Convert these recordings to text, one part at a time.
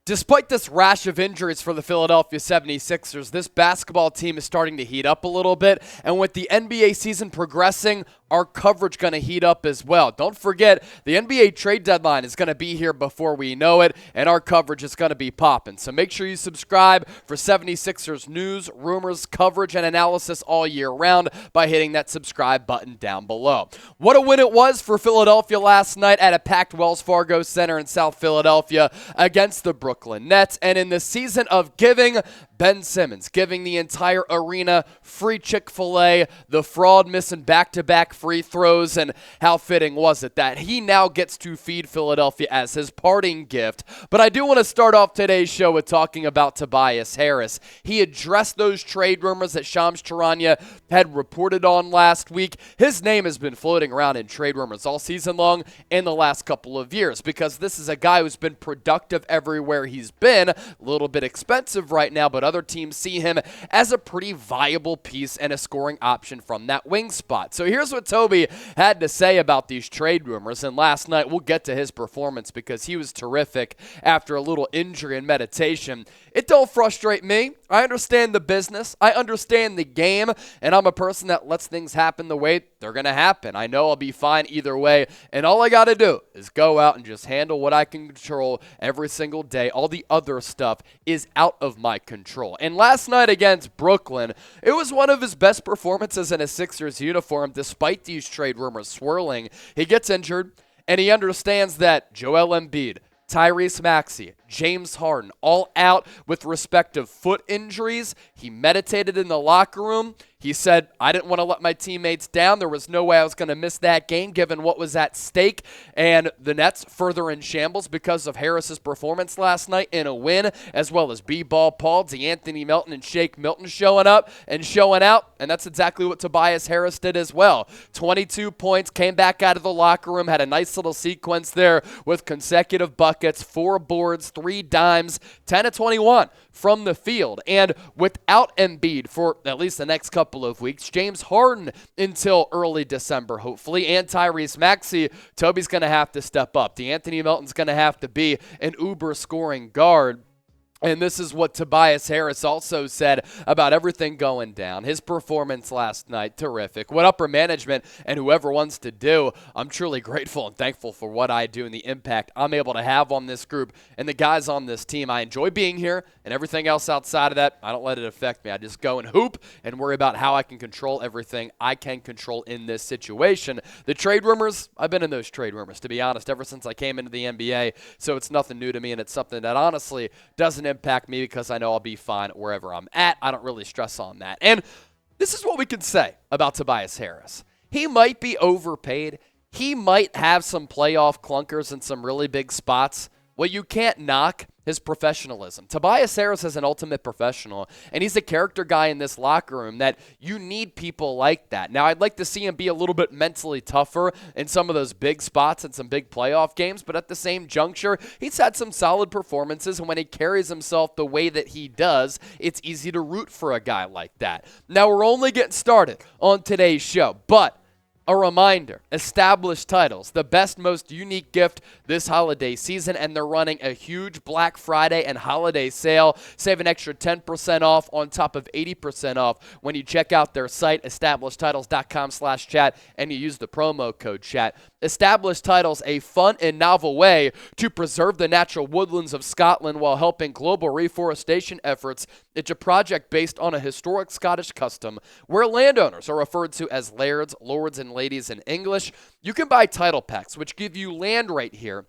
Despite this rash of injuries for the Philadelphia 76ers, this basketball team is starting to heat up a little bit, and with the NBA season progressing, our coverage going to heat up as well. Don't forget, the NBA trade deadline is going to be here before we know it, and our coverage is going to be popping. So make sure you subscribe for 76ers news, rumors, coverage, and analysis all year round by hitting that subscribe button down below. What a win it was for Philadelphia last night at a packed Wells Fargo Center in South Philadelphia against the Brooklyn Nets. And in the season of giving, Ben Simmons giving the entire arena free Chick-fil-A, the fraud missing back-to-back free throws, and how fitting was it that he now gets to feed Philadelphia as his parting gift. But I do want to start off today's show with talking about Tobias Harris. He addressed those trade rumors that Shams Charania had reported on last week. His name has been floating around in trade rumors all season long in the last couple of years because this is a guy who's been productive everywhere he's been. A little bit expensive right now, but other teams see him as a pretty viable piece and a scoring option from that wing spot. So here's what Toby had to say about these trade rumors. And last night, we'll get to his performance because he was terrific after a little injury and meditation. It don't frustrate me. I understand the business. I understand the game. And I'm a person that lets things happen the way they're going to happen. I know I'll be fine either way. And all I got to do is go out and just handle what I can control every single day. All the other stuff is out of my control. And last night against Brooklyn, it was one of his best performances in a Sixers uniform despite these trade rumors swirling. He gets injured, and he understands that Joel Embiid, Tyrese Maxey, James Harden, all out with respective foot injuries. He meditated in the locker room. He said, I didn't want to let my teammates down. There was no way I was going to miss that game given what was at stake. And the Nets further in shambles because of Harris's performance last night in a win, as well as B-Ball Paul, D'Anthony Melton, and Shake Milton showing up and showing out. And that's exactly what Tobias Harris did as well. 22 points, came back out of the locker room, had a nice little sequence there with consecutive buckets, 4 boards, 3 dimes, 10 of 21 from the field. And without Embiid for at least the next couple of weeks, James Harden until early December, hopefully, and Tyrese Maxey, Toby's going to have to step up. D'Anthony Melton's going to have to be an uber scoring guard. And this is what Tobias Harris also said about everything going down. His performance last night, terrific. What upper management and whoever wants to do, I'm truly grateful and thankful for what I do and the impact I'm able to have on this group and the guys on this team. I enjoy being here, and everything else outside of that, I don't let it affect me. I just go and hoop and worry about how I can control everything I can control in this situation. The trade rumors, I've been in those trade rumors, to be honest, ever since I came into the NBA, so it's nothing new to me, and it's something that honestly doesn't impact me because I know I'll be fine wherever I'm at. I don't really stress on that. And this is what we can say about Tobias Harris. He might be overpaid. He might have some playoff clunkers in some really big spots. Well, you can't knock his professionalism. Tobias Harris is an ultimate professional, and he's a character guy in this locker room that you need people like that. Now, I'd like to see him be a little bit mentally tougher in some of those big spots and some big playoff games, but at the same juncture, he's had some solid performances, and when he carries himself the way that he does, it's easy to root for a guy like that. Now, we're only getting started on today's show, but a reminder, established titles, the best, most unique gift this holiday season, and they're running a huge Black Friday and holiday sale. Save an extra 10% off on top of 80% off when you check out their site, establishedtitles.com/chat, and you use the promo code chat. Established Titles, a fun and novel way to preserve the natural woodlands of Scotland while helping global reforestation efforts. It's a project based on a historic Scottish custom where landowners are referred to as lairds, lords, and ladies in English. You can buy title packs, which give you land right here.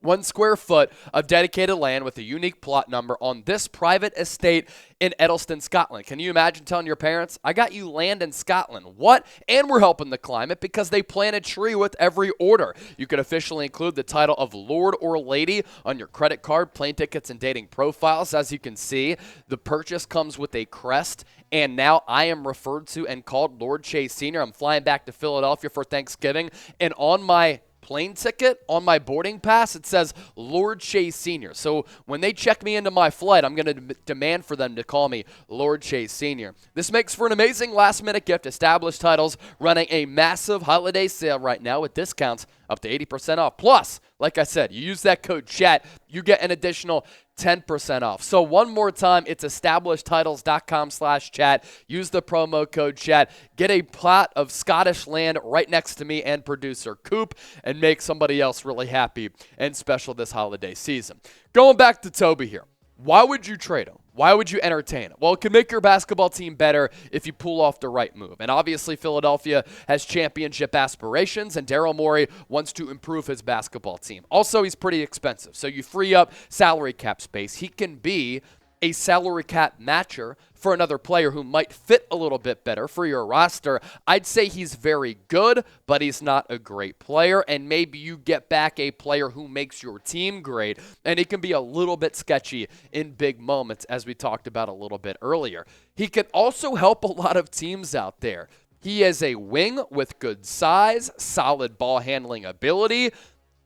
1 square foot of dedicated land with a unique plot number on this private estate in Edelston, Scotland. Can you imagine telling your parents, I got you land in Scotland? What? And we're helping the climate because they plant a tree with every order. You can officially include the title of Lord or Lady on your credit card, plane tickets, and dating profiles. As you can see, the purchase comes with a crest, and now I am referred to and called Lord Chase Sr. I'm flying back to Philadelphia for Thanksgiving, and on my plane ticket, on my boarding pass, it says Lord Chase Sr. So when they check me into my flight, I'm going to demand for them to call me Lord Chase Sr. This makes for an amazing last-minute gift. Established Titles running a massive holiday sale right now with discounts up to 80% off. Plus, like I said, you use that code CHAT, you get an additional 10% off. So one more time, it's establishedtitles.com/chat. Use the promo code CHAT. Get a plot of Scottish land right next to me and producer Coop and make somebody else really happy and special this holiday season. Going back to Toby here. Why would you trade him? Why would you entertain it? Well, it can make your basketball team better if you pull off the right move. And obviously, Philadelphia has championship aspirations, and Daryl Morey wants to improve his basketball team. Also, he's pretty expensive, so you free up salary cap space. He can be a salary cap matcher for another player who might fit a little bit better for your roster. I'd say he's very good, but he's not a great player, and maybe you get back a player who makes your team great, and he can be a little bit sketchy in big moments, as we talked about a little bit earlier. He can also help a lot of teams out there. He is a wing with good size, solid ball handling ability,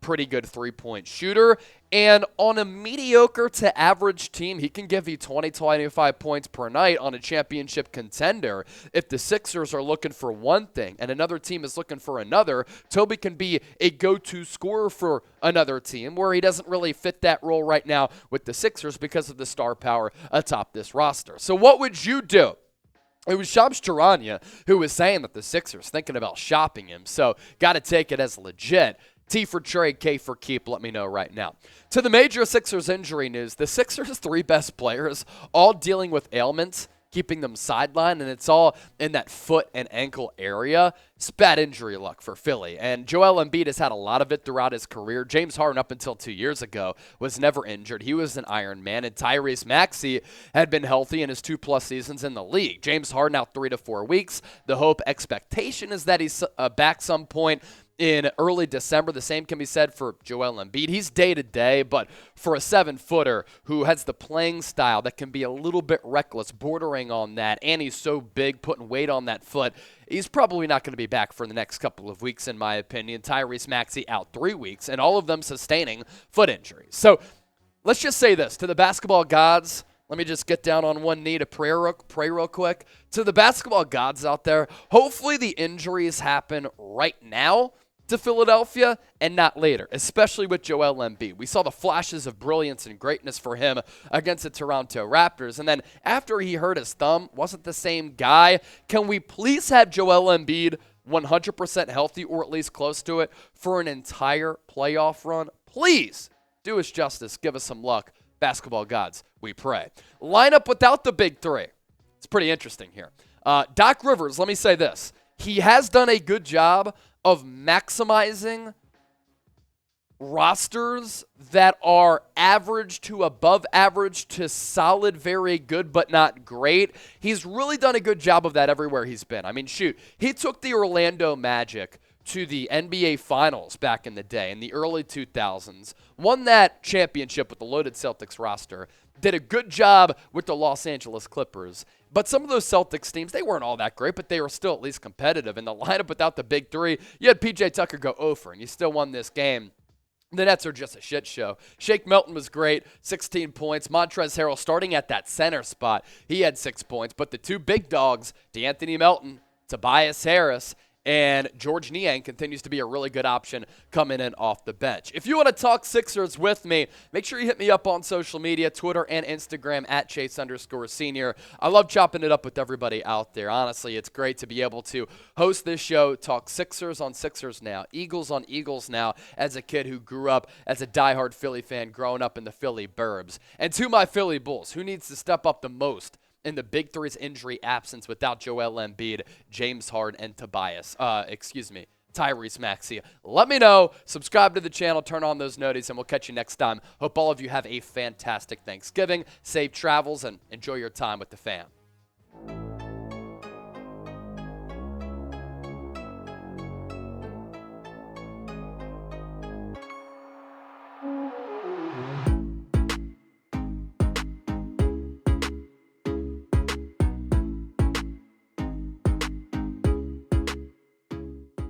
pretty good three-point shooter, and on a mediocre to average team, he can give you 20-25 points per night on a championship contender. If the Sixers are looking for one thing and another team is looking for another, Toby can be a go-to scorer for another team where he doesn't really fit that role right now with the Sixers because of the star power atop this roster. So what would you do? It was Shams Charania who was saying that the Sixers thinking about shopping him, so got to take it as legit. T for trade, K for keep, let me know right now. To the major Sixers injury news, the Sixers' three best players all dealing with ailments, keeping them sidelined, and it's all in that foot and ankle area. It's bad injury luck for Philly, and Joel Embiid has had a lot of it throughout his career. James Harden, up until 2 years ago, was never injured. He was an Iron Man, and Tyrese Maxey had been healthy in his 2+ seasons in the league. James Harden out 3 to 4 weeks. The hope, expectation is that he's back some point in early December. The same can be said for Joel Embiid. He's day-to-day, but for a 7-footer who has the playing style that can be a little bit reckless, bordering on that, and he's so big, putting weight on that foot, he's probably not going to be back for the next couple of weeks, in my opinion. Tyrese Maxey out 3 weeks, and all of them sustaining foot injuries. So let's just say this. To the basketball gods, let me just get down on one knee to pray real quick. To the basketball gods out there, hopefully the injuries happen right now to Philadelphia and not later, especially with Joel Embiid. We saw the flashes of brilliance and greatness for him against the Toronto Raptors, and then after he hurt his thumb, wasn't the same guy. Can we please have Joel Embiid 100% healthy, or at least close to it, for an entire playoff run? Please do us justice. Give us some luck. Basketball gods, we pray. Lineup without the big three. It's pretty interesting here. Doc Rivers, let me say this. He has done a good job of maximizing rosters that are average to above average to solid, very good, but not great. He's really done a good job of that everywhere he's been. I mean, shoot, he took the Orlando Magic to the NBA Finals back in the day, in the early 2000s, won that championship with the loaded Celtics roster, did a good job with the Los Angeles Clippers. But some of those Celtics teams, they weren't all that great, but they were still at least competitive. In the lineup without the big three, you had P.J. Tucker go 0 for, and you still won this game. The Nets are just a shit show. Shake Milton was great, 16 points. Montrezl Harrell starting at that center spot, he had 6 points. But the two big dogs, DeAnthony Melton, Tobias Harris, and George Niang continues to be a really good option coming in off the bench. If you want to talk Sixers with me, make sure you hit me up on social media, Twitter and Instagram at Chase_Senior. I love chopping it up with everybody out there. Honestly, it's great to be able to host this show, talk Sixers on Sixers now, Eagles on Eagles now, as a kid who grew up as a diehard Philly fan growing up in the Philly burbs. And to my Philly Bulls, who needs to step up the most in the Big Three's injury absence without Joel Embiid, James Harden, and Tyrese Maxey? Let me know. Subscribe to the channel. Turn on those notices, and we'll catch you next time. Hope all of you have a fantastic Thanksgiving, safe travels, and enjoy your time with the fam.